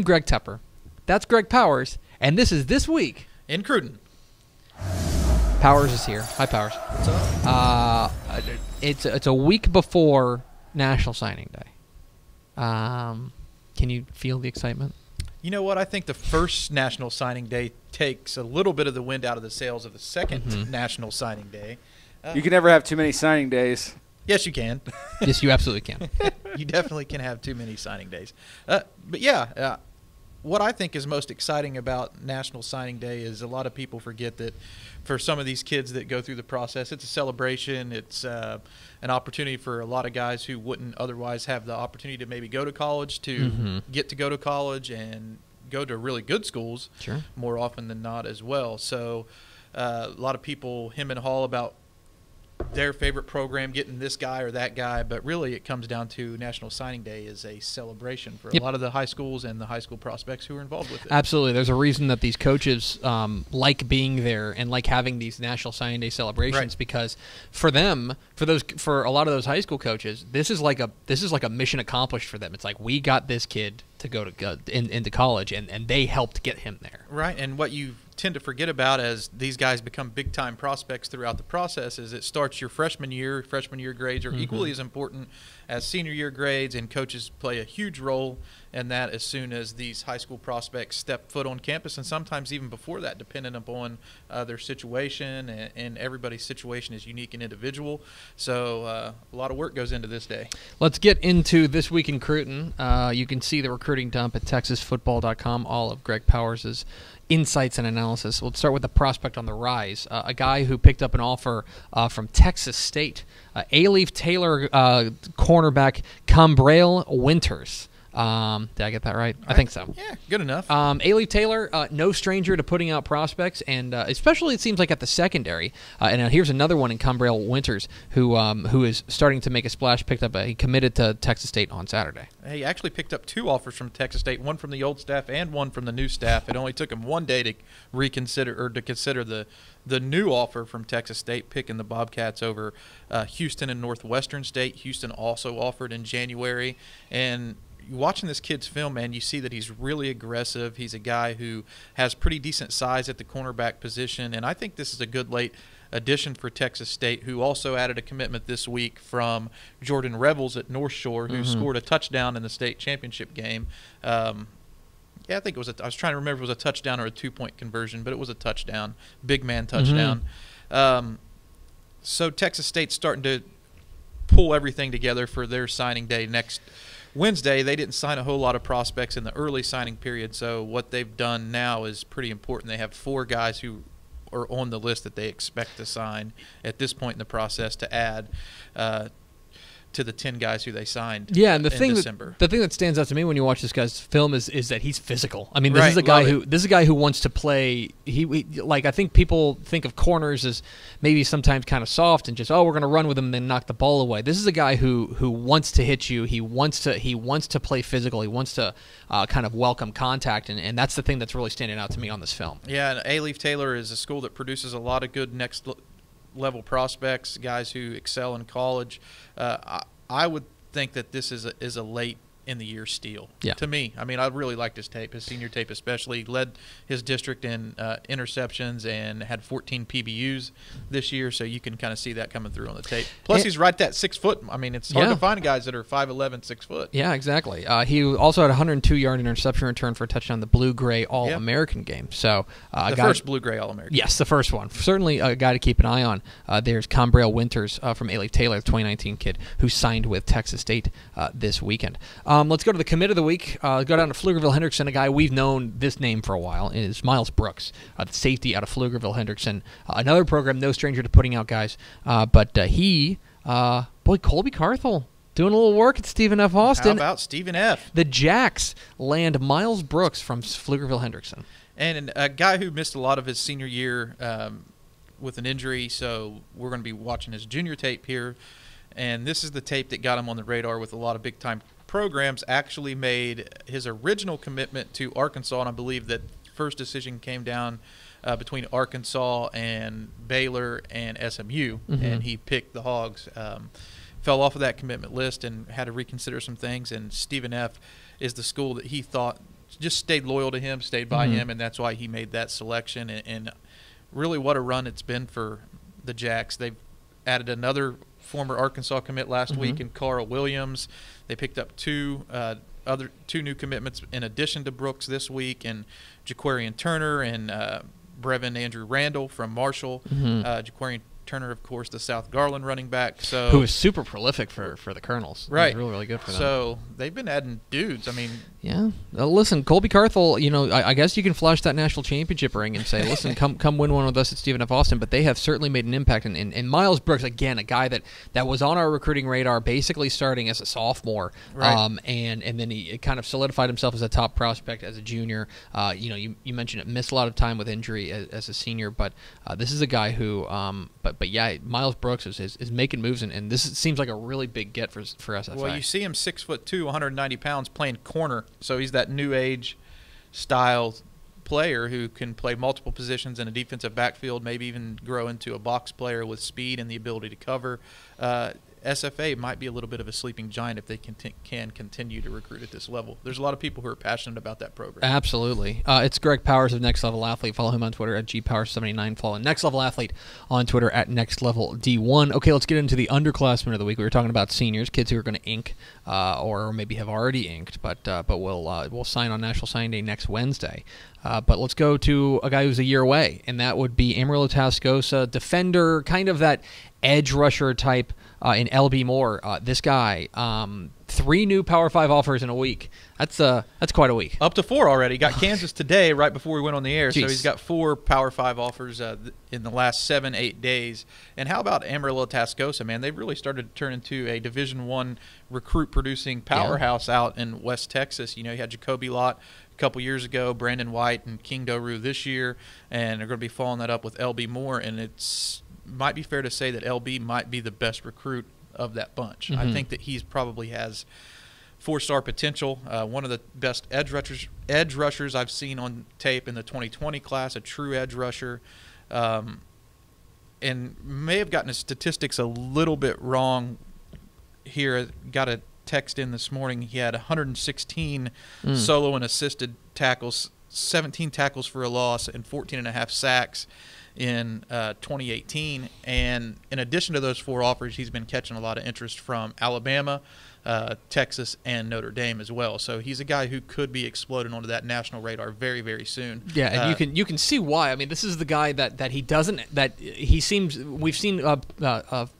I'm Greg Tepper. That's Greg Powers, and this is This Week in Cruden. Powers is here. Hi, Powers. What's up? It's a week before National Signing Day. Can you feel the excitement? You know what? I think the first National Signing Day takes a little bit of the wind out of the sails of the second National Signing Day. You can never have too many signing days. Yes, you can. Yes, you absolutely can. You definitely can have too many signing days. But yeah, what I think is most exciting about National Signing Day is a lot of people forget that for some of these kids that go through the process, it's a celebration. It's an opportunity for a lot of guys who wouldn't otherwise have the opportunity to maybe go to college to get to go to college and go to really good schools more often than not as well. So a lot of people hem and haw about their favorite program getting this guy or that guy, but really it comes down to National Signing Day is a celebration for a lot of the high schools and the high school prospects who are involved with it. Absolutely. There's a reason that these coaches like being there and like having these National Signing Day celebrations because for them, for a lot of those high school coaches, this is like a mission accomplished for them. It's like we got this kid to go to into college, and they helped get him there. Right, and what you tend to forget about as these guys become big-time prospects throughout the process is it starts your freshman year. Freshman year grades are equally as important as senior year grades, and coaches play a huge role in that as soon as these high school prospects step foot on campus, and sometimes even before that, depending upon their situation, and everybody's situation is unique and individual. So a lot of work goes into this day. Let's get into This Week in Cruden. You can see the recruiting dump at TexasFootball.com, all of Greg Powers' insights and analysis. We'll start with the prospect on the rise, a guy who picked up an offer from Texas State, A-Leaf Taylor cornerback Cambrell Winters. Did I get that right? I think so. Yeah, good enough. A-Leaf Taylor, no stranger to putting out prospects, and especially it seems like at the secondary. And here's another one in Cambrell Winters, who is starting to make a splash. He committed to Texas State on Saturday. He actually picked up 2 offers from Texas State, one from the old staff and one from the new staff. It only took him one day to consider the new offer from Texas State, picking the Bobcats over Houston and Northwestern State. Houston also offered in January, and watching this kid's film, man, you see that he's really aggressive. He's a guy who has pretty decent size at the cornerback position, and I think this is a good late addition for Texas State, who also added a commitment this week from Jordan Revels at North Shore, who scored a touchdown in the state championship game. I think it was I was trying to remember if it was a touchdown or a 2-point conversion, but it was a touchdown, big man touchdown. So Texas State's starting to pull everything together for their signing day next Wednesday. They didn't sign a whole lot of prospects in the early signing period, so what they've done now is pretty important. They have 4 guys who are on the list that they expect to sign at this point in the process to add to the 10 guys who they signed and the in December. The thing that stands out to me when you watch this guy's film is that he's physical. I mean, this is a guy who wants to play. He like, I think people think of corners as maybe sometimes kind of soft and just, we're going to run with him and then knock the ball away. This is a guy who wants to hit you. He wants to play physical. He wants to kind of welcome contact, and that's the thing that's really standing out to me on this film. Yeah, and A-Leaf Taylor is a school that produces a lot of good next level prospects, guys who excel in college. I would think that this is a late in the year steal to me. I mean, I really liked his tape, his senior tape especially. He led his district in interceptions and had 14 PBUs this year, so you can kind of see that coming through on the tape. Plus, he's right at 6 foot. I mean, it's hard to find guys that are 5'11", 6 foot. Yeah, exactly. He also had a 102-yard interception return for a touchdown in the Blue-Gray All-American game. So the first Blue-Gray All-American. Yes, the first one. Certainly a guy to keep an eye on. There's Cambrell Winters from A-Leaf Taylor, the 2019 kid who signed with Texas State this weekend. Let's go to the commit of the week. Go down to Pflugerville-Hendrickson, a guy we've known this name for a while. It is Miles Brooks, the safety out of Pflugerville-Hendrickson. Another program, no stranger to putting out guys. But Colby Carthel doing a little work at Stephen F. Austin. How about Stephen F.? The Jacks land Miles Brooks from Pflugerville-Hendrickson. And a guy who missed a lot of his senior year with an injury, so we're going to be watching his junior tape here. And this is the tape that got him on the radar with a lot of big-time programs. Actually made his original commitment to Arkansas, and I believe that first decision came down between Arkansas and Baylor and SMU, and he picked the Hogs. Fell off of that commitment list and had to reconsider some things, and Stephen F. is the school that he thought just stayed loyal to him, stayed by him, and that's why he made that selection. And really, what a run it's been for the Jacks. They've added another former Arkansas commit last week in Carl Williams. They picked up two new commitments in addition to Brooks this week, and Jaquarian Turner and Brevin Andrew Randall from Marshall. Jaquarian Turner, of course, the South Garland running back. So who is super prolific for the Colonels. Right. He's really, really good for them. So they've been adding dudes. I mean, yeah. Listen, Colby Carthel, I guess you can flash that national championship ring and say, listen, come win one with us at Stephen F. Austin. But they have certainly made an impact. And Miles Brooks, again, a guy that was on our recruiting radar, basically starting as a sophomore. Right. And then he kind of solidified himself as a top prospect as a junior. You mentioned it, missed a lot of time with injury as a senior. But this is a guy who, but yeah, Miles Brooks is making moves. And this seems like a really big get for SFA. Well, you see him 6'2", 190 pounds, playing corner. So he's that new age style player who can play multiple positions in a defensive backfield, maybe even grow into a box player with speed and the ability to cover. SFA might be a little bit of a sleeping giant if they can continue to recruit at this level. There's a lot of people who are passionate about that program. Absolutely. It's Greg Powers of Next Level Athlete. Follow him on Twitter at GPowers79. Follow Next Level Athlete on Twitter at Next Level D1. Okay, let's get into the underclassmen of the week. We were talking about seniors, kids who are going to ink or maybe have already inked, but we'll sign on National Signing Day next Wednesday. But let's go to a guy who's a year away, and that would be Amarillo Tascosa, defender, kind of that edge rusher type in LB Moore. This guy, 3 new Power 5 offers in a week. That's quite a week. Up to 4 already. Got Kansas today right before we went on the air. Jeez. So he's got 4 Power 5 offers in the last 7-8 days. And how about Amarillo Tascosa, man? They've really started to turn into a Division I recruit-producing powerhouse out in West Texas. You had Jacoby Lott a couple years ago, Brandon White, and King Doru this year, and they're going to be following that up with LB Moore. And it's might be fair to say that LB might be the best recruit of that bunch. I think that he's probably has 4-star potential. One of the best edge rushers I've seen on tape in the 2020 class, a true edge rusher. And may have gotten his statistics a little bit wrong here. Got a text in this morning. He had 116 solo and assisted tackles, 17 tackles for a loss, and 14.5 sacks in 2018. And in addition to those 4 offers, he's been catching a lot of interest from Alabama, Texas, and Notre Dame as well. So he's a guy who could be exploding onto that national radar very, very soon. Yeah, and you can see why. I mean, this is the guy that he seems. We've seen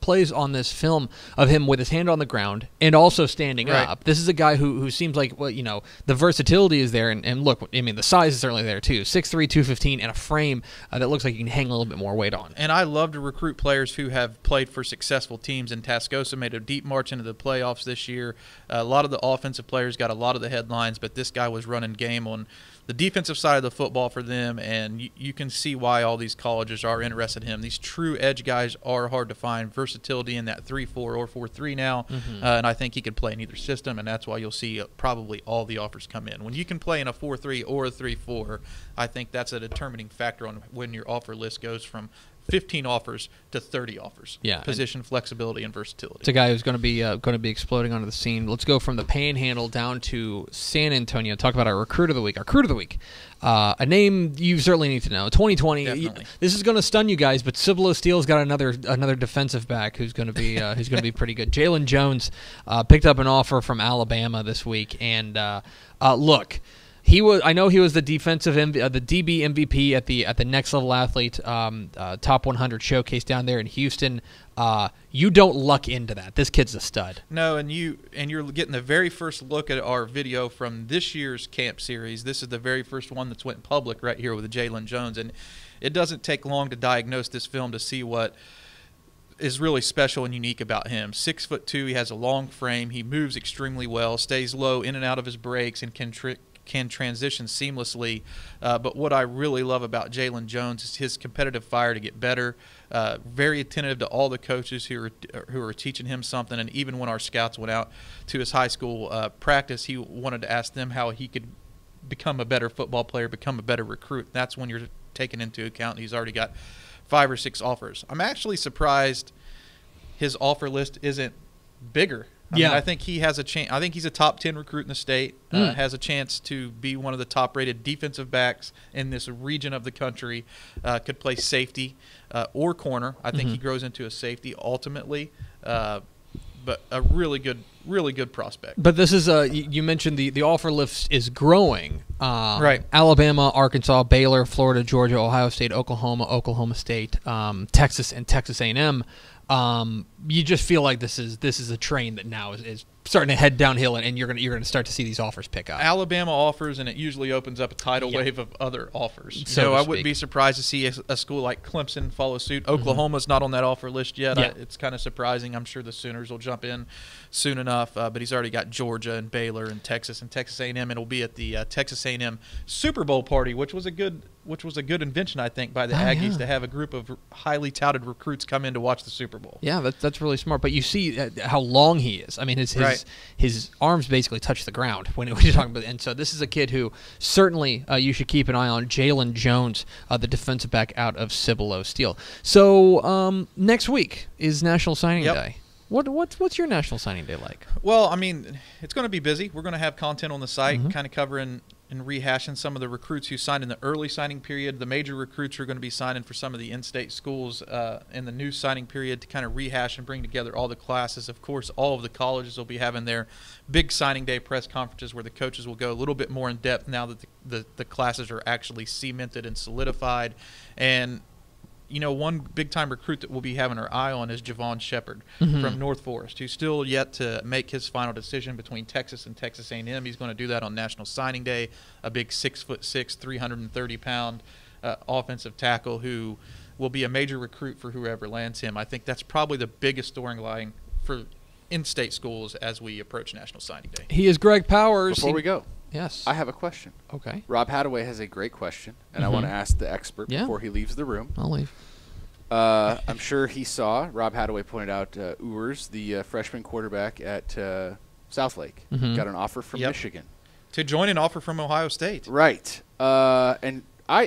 plays on this film of him with his hand on the ground and also standing up. This is a guy who seems like, well, the versatility is there, and look, I mean, the size is certainly there too. 6'3", 215, and a frame that looks like you can hang a little bit more weight on. And I love to recruit players who have played for successful teams. And Tascosa made a deep march into the playoffs this year. A lot of the offensive players got a lot of the headlines, but this guy was running game on the defensive side of the football for them, and you can see why all these colleges are interested in him. These true edge guys are hard to find. Versatility in that 3-4 or 4-3 now, and I think he could play in either system, and that's why you'll see probably all the offers come in. When you can play in a 4-3 or a 3-4, I think that's a determining factor on when your offer list goes from 15 offers to 30 offers. Yeah, position flexibility and versatility. It's a guy who's going to be exploding onto the scene. Let's go from the Panhandle down to San Antonio. Talk about our recruit of the week. Our recruit of the week, a name you certainly need to know. 2020. Definitely. This is going to stun you guys, but Cibolo Steele's got another defensive back who's going to be pretty good. Jalen Jones picked up an offer from Alabama this week, and look. I know he was the defensive the DB MVP at the Next Level Athlete Top 100 showcase down there in Houston. You don't luck into that. This kid's a stud. No, and you're getting the very first look at our video from this year's camp series. This is the very first one that's went public right here with Jalen Jones, and it doesn't take long to diagnose this film to see what is really special and unique about him. 6'2", he has a long frame, he moves extremely well, stays low in and out of his breaks, and can transition seamlessly. But what I really love about Jalen Jones is his competitive fire to get better. Very attentive to all the coaches who are teaching him something. And even when our scouts went out to his high school practice, he wanted to ask them how he could become a better football player, become a better recruit. That's when you're taking into account he's already got 5 or 6 offers. I'm actually surprised his offer list isn't bigger. I mean, I think he has a chance. I think he's a top 10 recruit in the state. Has a chance to be one of the top-rated defensive backs in this region of the country. Could play safety or corner. I think he grows into a safety ultimately. But a really good prospect. But this is you mentioned the offer list is growing. Right. Alabama, Arkansas, Baylor, Florida, Georgia, Ohio State, Oklahoma State, Texas, and Texas A&M. You just feel like this is a train that now is starting to head downhill, and you're gonna start to see these offers pick up. Alabama offers, and it usually opens up a tidal wave of other offers. So I wouldn't be surprised to see a school like Clemson follow suit. Oklahoma's not on that offer list yet. Yeah. It's kind of surprising. I'm sure the Sooners will jump in soon enough. But he's already got Georgia and Baylor and Texas A&M, and it'll be at the Texas A&M Super Bowl party, which was a good invention, I think, by the Aggies to have a group of highly touted recruits come in to watch the Super Bowl. Yeah, that's really smart. But you see how long he is. I mean, his arms basically touch the ground when you're talking about. And so this is a kid who certainly you should keep an eye on. Jalen Jones, the defensive back out of Cibolo Steel. So next week is National Signing Day. What's your National Signing Day like? Well, I mean, it's going to be busy. We're going to have content on the site, kind of covering and rehashing some of the recruits who signed in the early signing period. The major recruits are going to be signing for some of the in-state schools in the new signing period to kind of rehash and bring together all the classes. Of course, all of the colleges will be having their big signing day press conferences where the coaches will go a little bit more in depth now that the classes are actually cemented and solidified. And one big-time recruit that we'll be having our eye on is Javon Shepard from North Forest, who's still yet to make his final decision between Texas and Texas A&M. He's going to do that on National Signing Day, a big 6'6", 330-pound offensive tackle who will be a major recruit for whoever lands him. I think that's probably the biggest storyline for in-state schools as we approach National Signing Day. He is Greg Powers. Before we go, yes, I have a question. Okay. Rob Hadaway has a great question, and I want to ask the expert before he leaves the room. I'll leave. I'm sure he saw, Rob Hadaway pointed out, Ewers, the freshman quarterback at Southlake, got an offer from Michigan. To join an offer from Ohio State. Right. And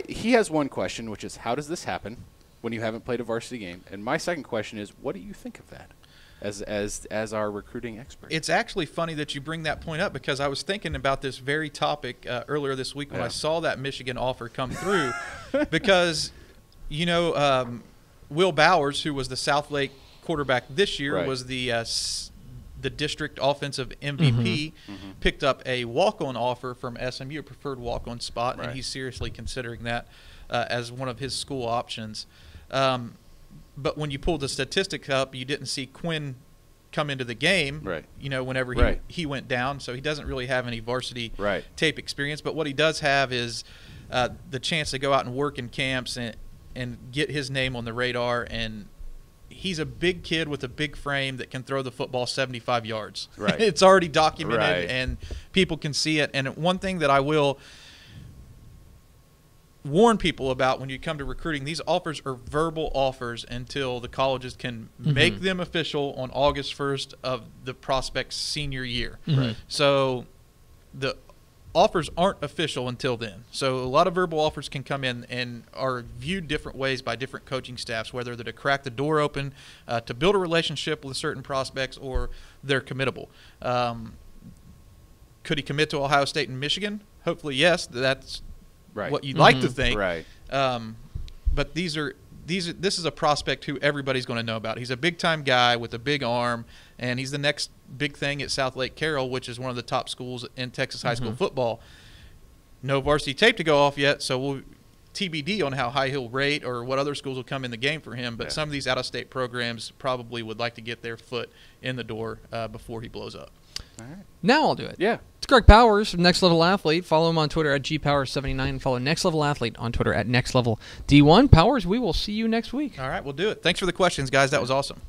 he has one question, which is, how does this happen when you haven't played a varsity game? And my second question is, what do you think of that as our recruiting expert? It's actually funny that you bring that point up because I was thinking about this very topic earlier this week when I saw that Michigan offer come through because, Will Bowers, who was the Southlake quarterback this year, was the district offensive MVP, picked up a walk-on offer from SMU, a preferred walk-on spot, and he's seriously considering that as one of his school options. But when you pulled the statistics up, you didn't see Quinn come into the game, whenever he went down. So he doesn't really have any varsity tape experience. But what he does have is the chance to go out and work in camps and get his name on the radar. And he's a big kid with a big frame that can throw the football 75 yards. Right. It's already documented, and people can see it. And one thing that I will warn people about when you come to recruiting, these offers are verbal offers until the colleges can make them official on August 1st of the prospect's senior year. So the offers aren't official until then. So a lot of verbal offers can come in and are viewed different ways by different coaching staffs, whether they're to crack the door open, to build a relationship with certain prospects, or they're committable. Could he commit to Ohio State and Michigan? Hopefully, yes. That's what you'd like to think. But this is a prospect who everybody's going to know about. He's a big-time guy with a big arm, and he's the next big thing at Southlake Carroll, which is one of the top schools in Texas high school football. No varsity tape to go off yet, so we'll TBD on how high he'll rate or what other schools will come in the game for him. But some of these out-of-state programs probably would like to get their foot in the door before he blows up. All right. Now I'll do it. Yeah. It's Greg Powers from Next Level Athlete. Follow him on Twitter at GPowers79. Follow Next Level Athlete on Twitter at Next Level D1. Powers, we will see you next week. All right, we'll do it. Thanks for the questions, guys. That was awesome.